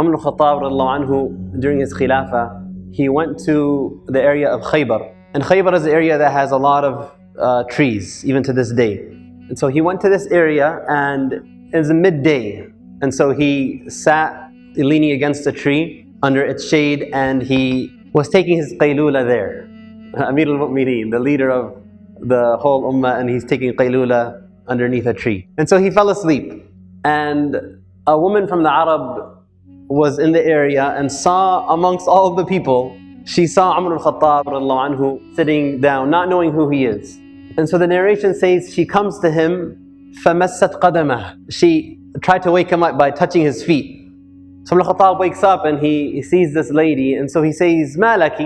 Umar al-Khattab anhu, during his Khilafah, he went to the area of Khaybar. And Khaybar is an area that has a lot of trees, even to this day. And so he went to this area, and it was midday. And so he sat leaning against a tree under its shade, and he was taking his qaylula there. Amir al-Mu'mineen, the leader of the whole ummah, and he's taking qaylula underneath a tree. And so he fell asleep. And a woman from the Arab was in the area and saw amongst all of the people, she saw Umar al-Khattab anhu sitting down, not knowing who he is. And so the narration says she comes to him, فَمَسَّتْ قَدَمَهُ. She tried to wake him up by touching his feet. So Umar al-Khattab wakes up and he sees this lady, and so he says, مَا لَكِ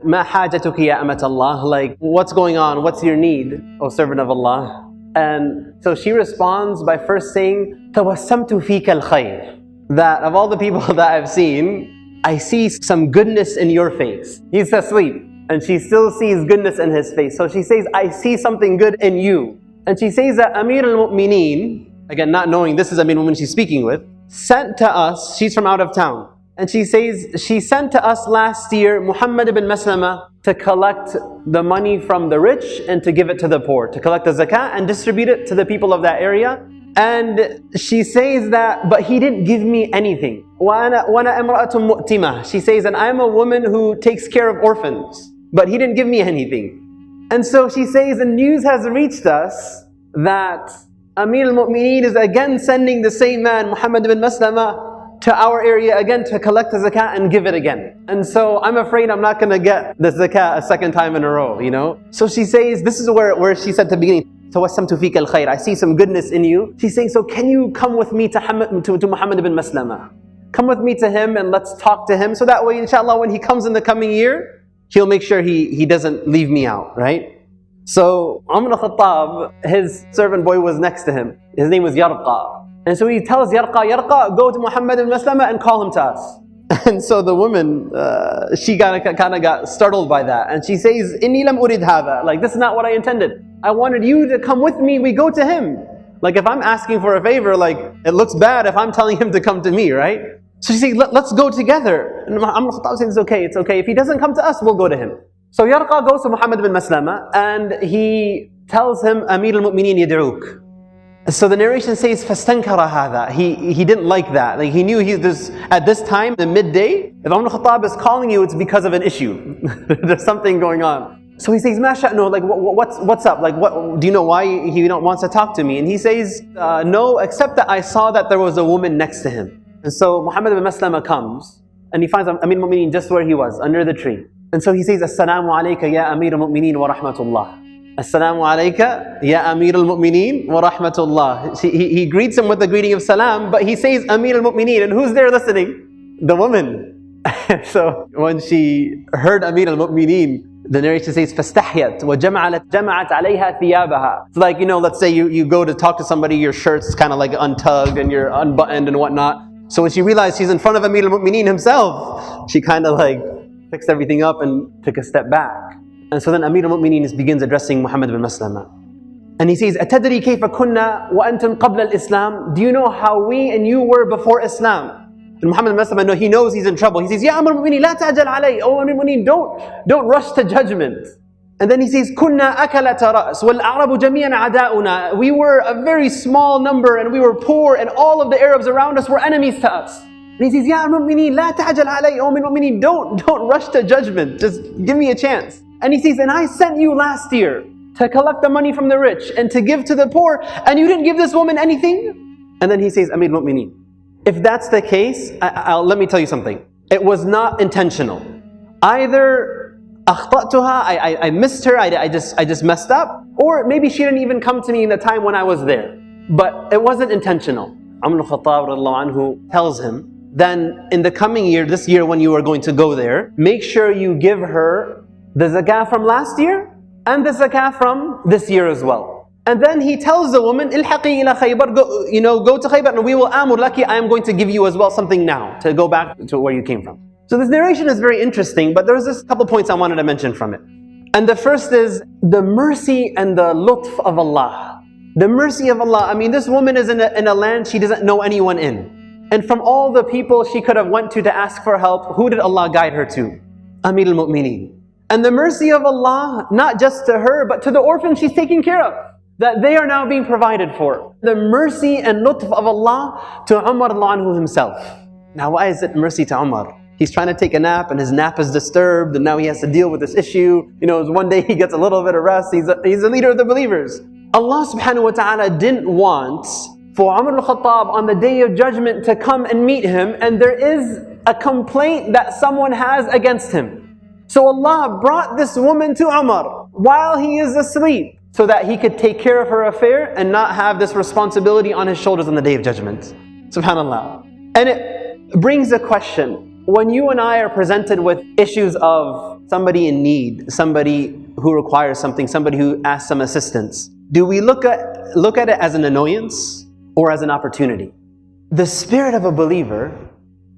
مَا حَاجَتُكِ يَا أَمَةَ اللَّهِ. Like, what's going on? What's your need, O servant of Allah? And so she responds by first saying, تَوَسَّمْتُ فِيكَ الْخَيْرِ. That of all the people that I've seen, I see some goodness in your face. He's asleep, and she still sees goodness in his face. So she says, I see something good in you. And she says that Amir al-Mu'mineen, again not knowing this is Amir al-Mu'mineen she's speaking with, sent to us, she's from out of town. And she says, she sent to us last year Muhammad ibn Maslama to collect the money from the rich and to give it to the poor, to collect the zakah and distribute it to the people of that area. And she says that, but he didn't give me anything. وَأَنَا إِمْرَأَةٌ مُؤْتِمَةٌ. She says, and I'm a woman who takes care of orphans, but he didn't give me anything. And so she says, the news has reached us that Amir al-Mu'mineen is again sending the same man, Muhammad ibn Maslama, to our area again to collect the zakah and give it again. And so I'm afraid I'm not going to get the zakah a second time in a row, you know. So she says, this is where she said at the beginning, تَوَسَّمْتُ فِيكَ الْخَيْرِ. I see some goodness in you. She's saying, so can you come with me to Muhammad ibn Maslama? Come with me to him and let's talk to him. So that way, inshallah, when he comes in the coming year, he'll make sure he doesn't leave me out, right? So Umar al-Khattab, his servant boy was next to him. His name was Yarqa. And so he tells Yarqa, go to Muhammad ibn Maslama and call him to us. And so the woman, she kind of got startled by that. And she says, إِنِّي لَمْ أُرِدْ هَذَا. Like, this is not what I intended. I wanted you to come with me, we go to him. Like, if I'm asking for a favor, like, it looks bad if I'm telling him to come to me, right? So she says, let's go together. And Umar al-Khattab says, it's okay. If he doesn't come to us, we'll go to him. So Yarqa goes to Muhammad ibn Maslama and he tells him, Amir al-Mu'mineen yad'uk. So the narration says, فَاسْتَنْكَرَ هَذَا. He didn't like that. Like, he knew at this time, the midday, if Umar al-Khattab is calling you, it's because of an issue. There's something going on. So he says, مَا شَأْنُهُ. Like, what's up? Like, do you know why he wants to talk to me? And he says, no, except that I saw that there was a woman next to him. And so Muhammad ibn Maslama comes, and he finds Amir al-Mu'mineen just where he was, under the tree. And so he says, Assalamu alayka ya Amir al-Mu'mineen wa rahmatullah. Assalamu alayka ya Amir al-Mu'mineen wa rahmatullah. He greets him with the greeting of salam, but he says Amir al-Mu'mineen, and who's there listening? The woman. So when she heard Amir al-Mu'mineen, the narration says, فَاسْتَحْيَتْ وَجَمَعَتْ عَلَيْهَا ثِيَابَهَا. It's like, let's say you go to talk to somebody, your shirt's kind of like untugged and you're unbuttoned and whatnot. So when she realized she's in front of Amir al-Mu'mineen himself, she kind of like fixed everything up and took a step back. And so then Amir al-Mu'mineen begins addressing Muhammad ibn Maslama. And he says, أَتَدْرِي كَيْفَ كُنَّا وَأَنْتُمْ قَبْلَ الْإِسْلَامِ. Do you know how we and you were before Islam? And Muhammad ibn Maslama, he knows he's in trouble. He says, Ya Amir al-Mu'mineen, la ta'jal alay. Oh Amir al-Mu'mineen, don't rush to judgment. And then he says, كُنَّا أَكَلَةَ رَأْسٍ وَالْأَعْرَبُ جَمِيعًا عَدَاؤُنَا. We were a very small number and we were poor and all of the Arabs around us were enemies to us. And he says, Ya Amir al-Mu'mineen, la ta'jal alay. Oh Amir al-Mu'mineen, don't rush to judgment. Just give me a chance. And he says, and I sent you last year to collect the money from the rich and to give to the poor, and you didn't give this woman anything? And then he says, Amir al-Mu'mineen, if that's the case, let me tell you something. It was not intentional. Either أخطأتها, I missed her, I just messed up, or maybe she didn't even come to me in the time when I was there. But it wasn't intentional. Umar al-Khattab anhu tells him, then in the coming year, this year when you are going to go there, make sure you give her the zakah from last year and the zakah from this year as well. And then he tells the woman, Ilhaqi ila Khaybar, go to Khaybar and we will amur laki, I am going to give you as well something now to go back to where you came from. So this narration is very interesting, but there's just a couple points I wanted to mention from it. And the first is the mercy and the lutf of Allah. The mercy of Allah. I mean, this woman is in a land she doesn't know anyone in. And from all the people she could have went to ask for help, who did Allah guide her to? Amir al-Mu'mineen. And the mercy of Allah, not just to her, but to the orphans she's taking care of, that they are now being provided for. The mercy and lutf of Allah to Umar anhu himself. Now why is it mercy to Umar? He's trying to take a nap and his nap is disturbed and now he has to deal with this issue. One day he gets a little bit of rest. He's a leader of the believers. Allah subhanahu wa ta'ala didn't want for Umar al-Khattab on the day of judgment to come and meet him and there is a complaint that someone has against him. So Allah brought this woman to Umar while he is asleep so that he could take care of her affair and not have this responsibility on his shoulders on the day of judgment. SubhanAllah. And it brings a question. When you and I are presented with issues of somebody in need, somebody who requires something, somebody who asks some assistance, do we look at it as an annoyance or as an opportunity? The spirit of a believer,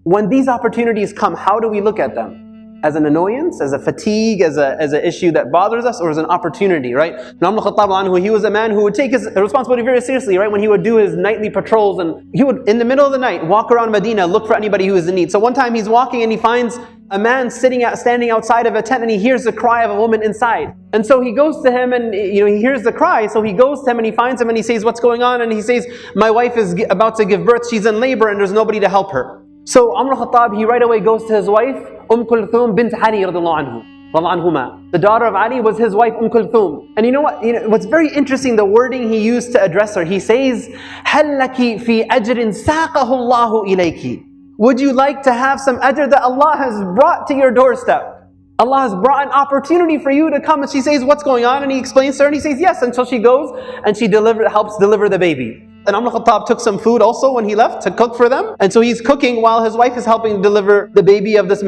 when these opportunities come, how do we look at them? As an annoyance, as a fatigue, as an issue that bothers us, or as an opportunity, right? Umar al-Khattab, he was a man who would take his responsibility very seriously, right? When he would do his nightly patrols and he would, in the middle of the night, walk around Medina, look for anybody who is in need. So one time he's walking and he finds a man standing outside of a tent and he hears the cry of a woman inside. And so he goes to him and he hears the cry. So he goes to him and he finds him and he says, what's going on? And he says, my wife is about to give birth, she's in labor and there's nobody to help her. So Umar al-Khattab, he right away goes to his wife, Kulthum bint Ali radiyallahu anhuma. The daughter of Ali was his wife, Kulthum. And you know what? What's very interesting, the wording he used to address her. He says, هَلْ لَكِ فِي أَجْرٍ سَاقَهُ اللَّهُ إِلَيْكِ. Would you like to have some ajr that Allah has brought to your doorstep? Allah has brought an opportunity for you to come. And she says, what's going on? And he explains to her and he says, yes. Until she goes and she helps deliver the baby. And Umar al-Khattab took some food also when he left to cook for them. And so he's cooking while his wife is helping deliver the baby of the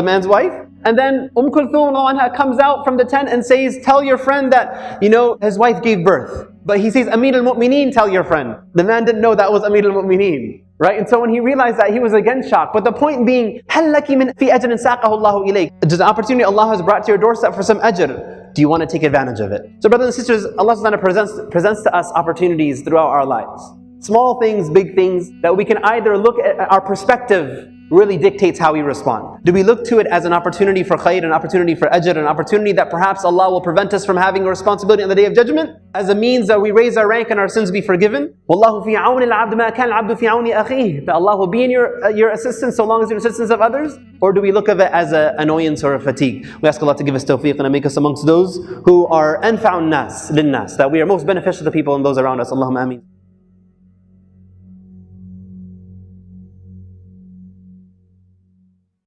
man's wife. And then Kulthum comes out from the tent and says, tell your friend that, his wife gave birth. But he says, Amir al-Mu'mineen, tell your friend. The man didn't know that was Amir al-Mu'mineen. Right? And so when he realized that, he was again shocked. But the point being, هَلْ لَكِ مِنْ فِي أَجْرٍ سَاقَهُ اللَّهُ إِلَيْكِ. There's an opportunity Allah has brought to your doorstep for some ajr. Do you want to take advantage of it? So brothers and sisters, Allah subhanahu wa ta'ala presents to us opportunities throughout our lives. Small things, big things, that we can either look at our perspective really dictates how we respond. Do we look to it as an opportunity for khair, an opportunity for ajr, an opportunity that perhaps Allah will prevent us from having a responsibility on the day of judgment, as a means that we raise our rank and our sins be forgiven? Wallahu fi auni al-abd ma kana al-abdu fi auni akhihi. That Allah will be in your assistance so long as you're in assistance of others? Or do we look at it as an annoyance or a fatigue? We ask Allah to give us tawfiq and make us amongst those who are anfa'un nas lin nas, that we are most beneficial to people and those around us. Allahumma ameen.